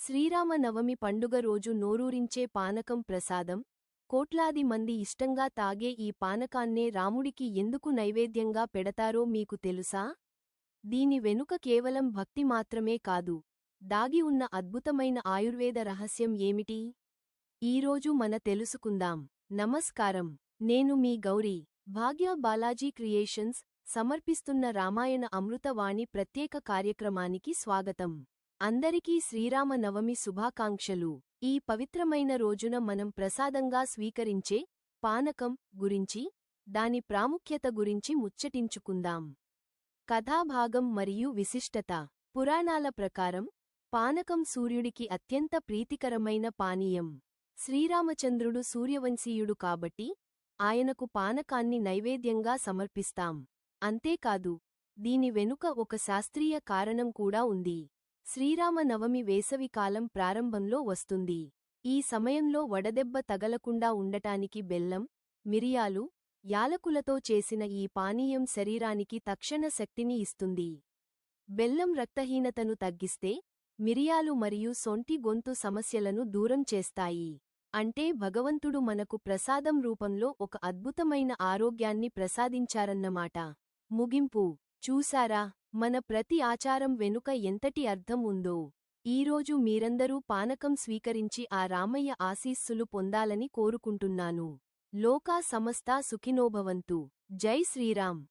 శ్రీరామనవమి పండుగ రోజు నోరూరించే పానకం ప్రసాదం. కోట్లాది మంది ఇష్టంగా తాగే ఈ పానకాన్నే రాముడికి ఎందుకు నైవేద్యంగా పెడతారో మీకు తెలుసా? దీని వెనుక కేవలం భక్తి మాత్రమే కాదు, దాగి ఉన్న అద్భుతమైన ఆయుర్వేద రహస్యం ఏమిటి? ఈరోజు మన తెలుసుకుందాం. నమస్కారం, నేను మీ గౌరీ. భాగ్య బాలాజీ క్రియేషన్స్ సమర్పిస్తున్న రామాయణ అమృతవాణి ప్రత్యేక కార్యక్రమానికి స్వాగతం. అందరికీ శ్రీరామనవమి శుభాకాంక్షలు. ఈ పవిత్రమైన రోజున మనం ప్రసాదంగా స్వీకరించే పానకం గురించి, దాని ప్రాముఖ్యత గురించి ముచ్చటించుకుందాం. కథాభాగం మరియు విశిష్టత. పురాణాల ప్రకారం పానకం సూర్యుడికి అత్యంత ప్రీతికరమైన పానీయం. శ్రీరామచంద్రుడు సూర్యవంశీయుడు కాబట్టి ఆయనకు పానకాన్ని నైవేద్యంగా సమర్పిస్తాం. అంతేకాదు, దీని వెనుక ఒక శాస్త్రీయ కారణం కూడా ఉంది. శ్రీరామనవమి వేసవికాలం ప్రారంభంలో వస్తుంది. ఈ సమయంలో వడదెబ్బ తగలకుండా ఉండటానికి బెల్లం, మిరియాలు, యాలకులతో చేసిన ఈ పానీయం శరీరానికి తక్షణ శక్తిని ఇస్తుంది. బెల్లం రక్తహీనతను తగ్గిస్తే, మిరియాలు మరియు సొంటి గొంతు సమస్యలను దూరం చేస్తాయి. అంటే భగవంతుడు మనకు ప్రసాదం రూపంలో ఒక అద్భుతమైన ఆరోగ్యాన్ని ప్రసాదించారన్నమాట. ముగింపు. చూసారా, మన ప్రతి ఆచారం వెనుక ఎంతటి అర్థం ఉందో? ఈరోజు మీరందరూ పానకం స్వీకరించి ఆ రామయ్య ఆశీస్సులు పొందాలని కోరుకుంటున్నాను. లోకా సమస్తా సుఖినోభవంతు. జై శ్రీరామ్.